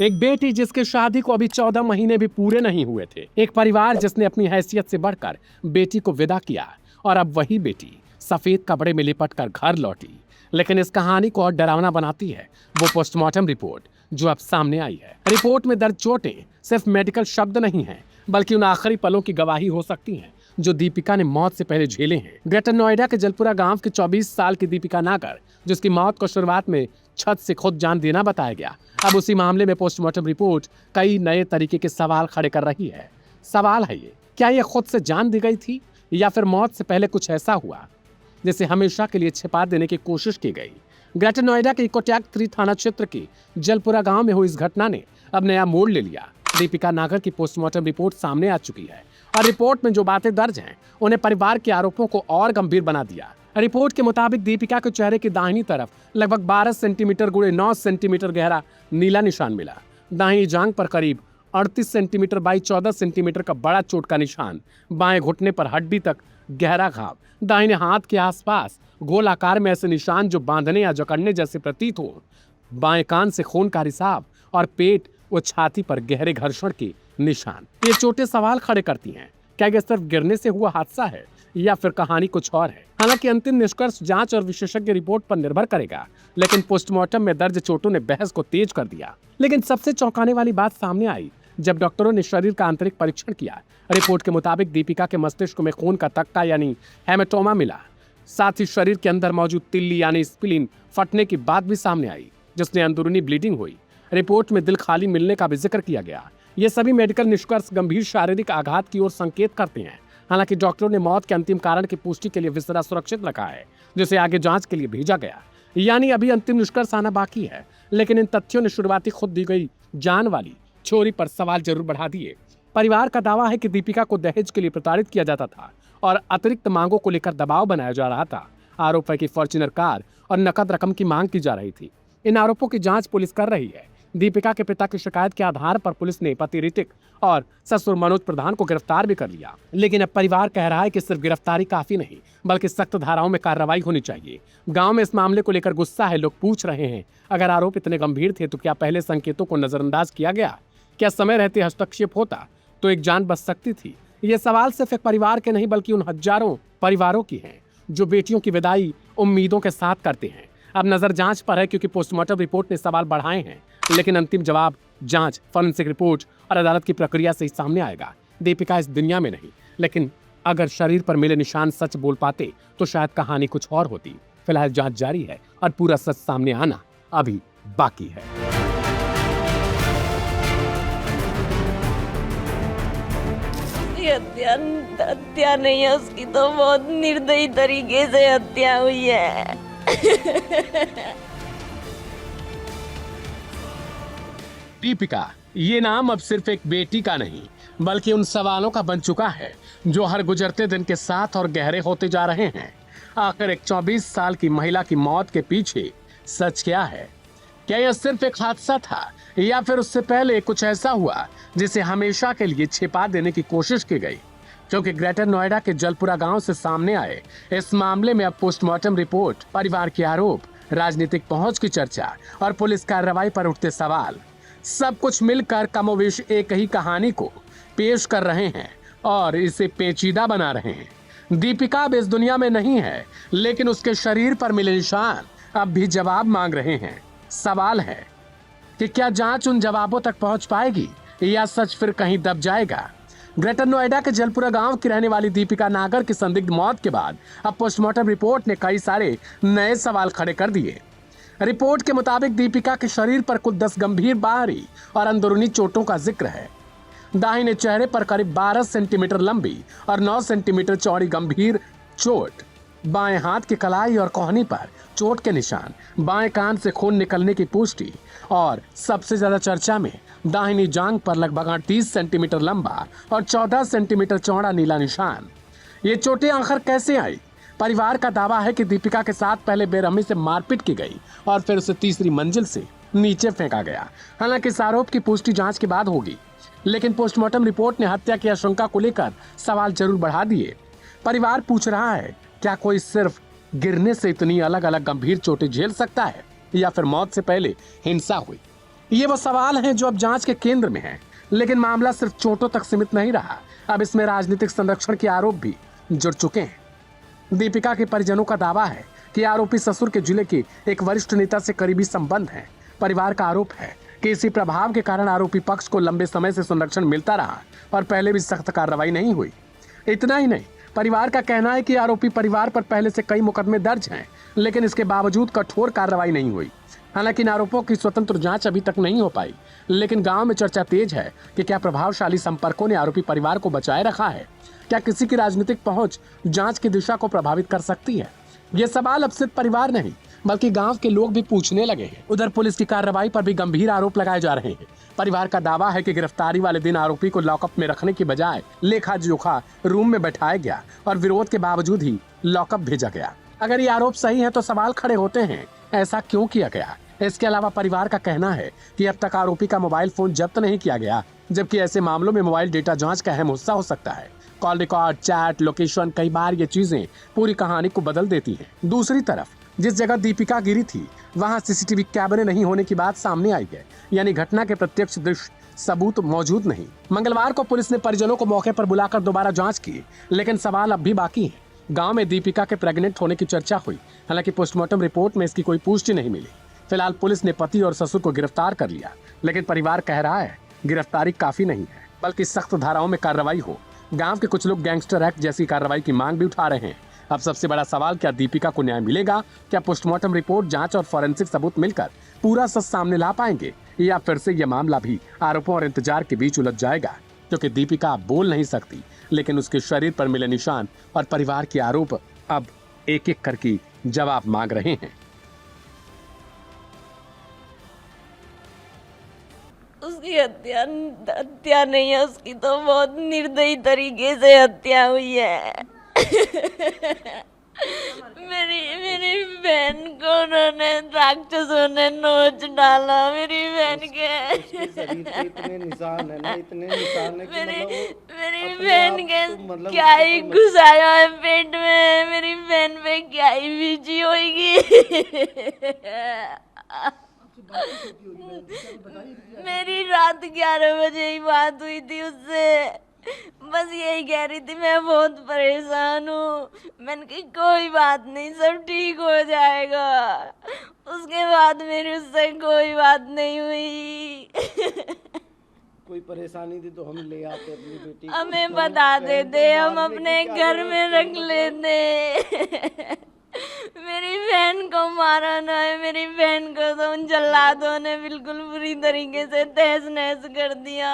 एक बेटी जिसकी शादी को अभी 14 महीने भी पूरे नहीं हुए थे। एक परिवार जिसने अपनी हैसियत से बढ़कर बेटी को विदा किया और अब वही बेटी सफेद कपड़े में लिपट कर घर लौटी। लेकिन इस कहानी को और डरावना बनाती है वो पोस्टमार्टम रिपोर्ट जो अब सामने आई है। रिपोर्ट में दर्ज चोटें सिर्फ मेडिकल शब्द नहीं हैं, बल्कि उन आखिरी पलों की गवाही हो सकती हैं जो दीपिका ने मौत से पहले झेले हैं। ग्रेटर नोएडा के जलपुरा गांव की 24 साल की दीपिका नागर, जिसकी मौत को शुरुआत में छत से खुद जान देना बताया गया, अब उसी मामले में पोस्टमार्टम रिपोर्ट कई नए तरीके के सवाल खड़े कर रही है। सवाल है ये, क्या ये खुद से जान दी गई थी या फिर मौत से पहले कुछ ऐसा हुआ जिसे हमेशा के लिए छिपा देने की कोशिश की गई। ग्रेटर नोएडा के इकोटैक 3 थाना क्षेत्र के जलपुरा गांव में हुई इस घटना ने अब नया मोड़ ले लिया। दीपिका नागर की पोस्टमार्टम रिपोर्ट सामने आ चुकी है और रिपोर्ट में जो बातें दर्ज हैं उन्हें परिवार के आरोपों को और गंभीर बना दिया। रिपोर्ट के मुताबिक दीपिका के चेहरे की दाहिनी तरफ लगभग 12 सेंटीमीटर गुणे 9 सेंटीमीटर गहरा नीला निशान मिला। दाहिनी जांघ पर करीब 38 सेंटीमीटर बाई 14 सेंटीमीटर का बड़ा चोट का निशान, बाएं घुटने पर हड्डी तक गहरा घाव, दाहिने हाथ के आसपास गोल आकार में ऐसे निशान जो बांधने या जकड़ने जैसे प्रतीत हो, बाएं कान से खून का रिसाव और पेट व छाती पर गहरे घर्षण के निशान। ये चोटें सवाल खड़े करती हैं, क्या यह सिर्फ गिरने से हुआ हादसा है या फिर कहानी कुछ और है। हालांकि अंतिम निष्कर्ष जांच और विशेषज्ञ रिपोर्ट पर निर्भर करेगा, लेकिन पोस्टमार्टम में दर्ज चोटों ने बहस को तेज कर दिया। लेकिन सबसे चौंकाने वाली बात सामने आई जब डॉक्टरों ने शरीर का आंतरिक परीक्षण किया। रिपोर्ट के मुताबिक दीपिका के मस्तिष्क में खून का तक्का यानी हेमेटोमा मिला। साथ ही शरीर के अंदर मौजूद तिल्ली यानी स्प्लीन फटने की बात भी सामने आई, जिसने अंदरूनी ब्लीडिंग हुई। रिपोर्ट में दिल खाली मिलने का भी जिक्र किया गया। ये सभी मेडिकल निष्कर्ष गंभीर शारीरिक आघात की ओर संकेत करते हैं। हालांकि डॉक्टरों ने मौत के अंतिम कारण की पुष्टि के लिए विसरा सुरक्षित रखा है, जिसे आगे जांच के लिए भेजा गया। यानी अभी अंतिम निष्कर्ष आना बाकी है, लेकिन इन तथ्यों ने शुरुआती खुद दी गई जान वाली छोरी पर सवाल जरूर बढ़ा दिए। परिवार का दावा है कि दीपिका को दहेज के लिए प्रताड़ित किया जाता था और अतिरिक्त मांगों को लेकर दबाव बनाया जा रहा था। आरोप है कि फॉर्च्यूनर कार और नकद रकम की मांग की जा रही थी। इन आरोपों की जांच पुलिस कर रही है। दीपिका के पिता की शिकायत के आधार पर पुलिस ने पति ऋतिक और ससुर मनोज प्रधान को गिरफ्तार भी कर लिया। लेकिन अब परिवार कह रहा है कि सिर्फ गिरफ्तारी काफी नहीं, बल्कि सख्त धाराओं में कार्रवाई होनी चाहिए। गांव में इस मामले को लेकर गुस्सा है। लोग पूछ रहे हैं, अगर आरोप इतने गंभीर थे तो क्या पहले संकेतों को नजरअंदाज किया गया? क्या समय रहते हस्तक्षेप होता तो एक जान बच सकती थी? ये सवाल सिर्फ एक परिवार के नहीं, बल्कि उन हजारों परिवारों की हैं जो बेटियों की विदाई उम्मीदों के साथ करते हैं। अब नजर जांच पर है, क्योंकि पोस्टमार्टम रिपोर्ट ने सवाल बढ़ाए हैं, लेकिन अंतिम जवाब जांच, फॉरेंसिक रिपोर्ट और अदालत की प्रक्रिया से ही सामने आएगा। दीपिका इस दुनिया में नहीं, लेकिन अगर शरीर पर मिले निशान सच बोल पाते तो शायद कहानी कुछ और होती। फिलहाल जांच जारी है और पूरा सच सामने आना अभी बाकी है। हत्या नहीं है उसकी, तो बहुत निर्दयी तरीके से हत्या हुई है। दीपिका, ये नाम अब सिर्फ एक बेटी का नहीं, बल्कि उन सवालों का बन चुका है जो हर गुजरते दिन के साथ और गहरे होते जा रहे हैं। आखिर एक 24 साल की महिला की मौत के पीछे सच क्या है? क्या यह सिर्फ एक हादसा था या फिर उससे पहले कुछ ऐसा हुआ जिसे हमेशा के लिए छिपा देने की कोशिश की गई? क्योंकि ग्रेटर नोएडा के जलपुरा गांव से सामने आए इस मामले में अब पोस्टमार्टम रिपोर्ट, परिवार के आरोप, राजनीतिक पहुंच की चर्चा और पुलिस कार्रवाई पर उठते सवाल, सब कुछ मिलकर कमोवेश एक ही कहानी को पेश कर रहे हैं और इसे पेचीदा बना रहे हैं। दीपिका अब इस दुनिया में नहीं है, लेकिन उसके शरीर पर मिले निशान अब भी जवाब मांग रहे हैं। सवाल है कि क्या जांच उन जवाबों तक पहुंच पाएगी या सच फिर कहीं दब जाएगा? ग्रेटर नोएडा के जलपुरा गांव की रहने वाली दीपिका नागर की संदिग्ध मौत के बाद अब पोस्टमार्टम रिपोर्ट ने कई सारे नए सवाल खड़े कर दिए। रिपोर्ट के मुताबिक दीपिका के शरीर पर कुल 10 गंभीर बाहरी और अंदरूनी चोटों का जिक्र है। दाहिने चेहरे पर करीब 12 सेंटीमीटर लंबी और 9 सेंटीमीटर चौड़ी गंभीर चोट, बाएं हाथ की कलाई और कोहनी पर चोट के निशान, बाएं कान से खून निकलने की पुष्टि और सबसे ज्यादा चर्चा में दाहिनी जांघ पर लगभग 38 सेंटीमीटर लंबा और 14 सेंटीमीटर चौड़ा नीला निशान। ये चोटें आखिर कैसे आई? परिवार का दावा है कि दीपिका के साथ पहले बेरहमी से मारपीट की गई और फिर उसे तीसरी मंजिल से नीचे फेंका गया। हालांकि इस आरोप की पुष्टि जांच के बाद होगी, लेकिन पोस्टमार्टम रिपोर्ट ने हत्या की आशंका को लेकर सवाल जरूर बढ़ा दिए। परिवार पूछ रहा है, क्या कोई सिर्फ गिरने से इतनी अलग अलग गंभीर चोटें झेल सकता है या फिर मौत से पहले हिंसा हुई? ये वो सवाल हैं जो अब जांच के केंद्र में हैं। लेकिन मामला सिर्फ चोटों तक सीमित नहीं रहा, अब इसमें राजनीतिक संरक्षण के आरोप भी जुड़ चुके हैं। दीपिका के परिजनों का दावा है कि आरोपी ससुर के जिले के एक वरिष्ठ नेता से करीबी संबंध है। परिवार का आरोप है कि इसी प्रभाव के कारण आरोपी पक्ष को लंबे समय से संरक्षण मिलता रहा और पहले भी सख्त कार्रवाई नहीं हुई। इतना ही नहीं, परिवार का कहना है कि आरोपी परिवार पर पहले से कई मुकदमे दर्ज हैं, लेकिन इसके बावजूद कठोर कार्रवाई नहीं हुई। हालांकि इन आरोपों की स्वतंत्र जांच अभी तक नहीं हो पाई, लेकिन गांव में चर्चा तेज है कि क्या प्रभावशाली संपर्कों ने आरोपी परिवार को बचाए रखा है। क्या किसी की राजनीतिक पहुंच जांच की दिशा को प्रभावित कर सकती है? ये सवाल अब सिर्फ परिवार नहीं बल्कि गांव के लोग भी पूछने लगे हैं। उधर पुलिस की कार्रवाई पर भी गंभीर आरोप लगाए जा रहे हैं। परिवार का दावा है कि गिरफ्तारी वाले दिन आरोपी को लॉकअप में रखने की बजाय लेखा जोखा रूम में बैठाया गया और विरोध के बावजूद ही लॉकअप भेजा गया। अगर ये आरोप सही है तो सवाल खड़े होते हैं, ऐसा क्यों किया गया? इसके अलावा परिवार का कहना है कि अब तक आरोपी का मोबाइल फोन जब्त नहीं किया गया, जबकि ऐसे मामलों में मोबाइल डेटा जांच का अहम हिस्सा हो सकता है। कॉल रिकॉर्ड, चैट, लोकेशन, कई बार ये चीजें पूरी कहानी को बदल देती हैं। दूसरी तरफ जिस जगह दीपिका गिरी थी वहां सीसीटीवी कैमरे नहीं होने की बात सामने आई है, यानी घटना के प्रत्यक्ष दृश्य सबूत मौजूद नहीं। मंगलवार को पुलिस ने परिजनों को मौके पर बुलाकर दोबारा जांच की, लेकिन सवाल अब भी बाकी है। गांव में दीपिका के प्रेग्नेंट होने की चर्चा हुई, हालांकि पोस्टमार्टम रिपोर्ट में इसकी कोई पुष्टि नहीं मिली। फिलहाल पुलिस ने पति और ससुर को गिरफ्तार कर लिया, लेकिन परिवार कह रहा है गिरफ्तारी काफी नहीं है, बल्कि सख्त धाराओं में कार्रवाई हो। गांव के कुछ लोग गैंगस्टर एक्ट जैसी कार्रवाई की मांग भी उठा रहे हैं। अब सबसे बड़ा सवाल, क्या दीपिका को न्याय मिलेगा? क्या पोस्टमार्टम रिपोर्ट, जांच और फॉरेंसिक सबूत मिलकर पूरा सच सामने ला पाएंगे, या फिर से यह मामला भी आरोपों और इंतजार के बीच उलझ जाएगा? क्योंकि दीपिका बोल नहीं सकती, लेकिन उसके शरीर पर मिले निशान और परिवार के आरोप अब एक एक करके जवाब मांग रहे हैं। उसकी हत्या नहीं है, उसकी तो बहुत निर्दयी तरीके से हत्या हुई है। मेरी बहन को उन्होंने राक्षसों ने नोच डाला। मेरी बहन के इतने निशान है ना, इतने निशान है कि मेरी बहन के क्या ही घुसाया है पेट में। मेरी बहन पे क्या ही बीजी होगी। मेरी रात 11 बजे ही बात हुई थी उससे। बस यही कह रही थी मैं बहुत परेशान हूँ। मैंने कहा कोई बात नहीं, सब ठीक हो जाएगा। उसके बाद मेरी उससे कोई बात नहीं हुई। कोई परेशानी थी तो हम ले आते अपनी बेटी को, हमें बता देते, हम अपने घर में रख लेते। मेरी बहन को मारा ना है। मेरी बहन को तो उन जल्लादों ने बिल्कुल बुरी तरीके से तहस नहस कर दिया।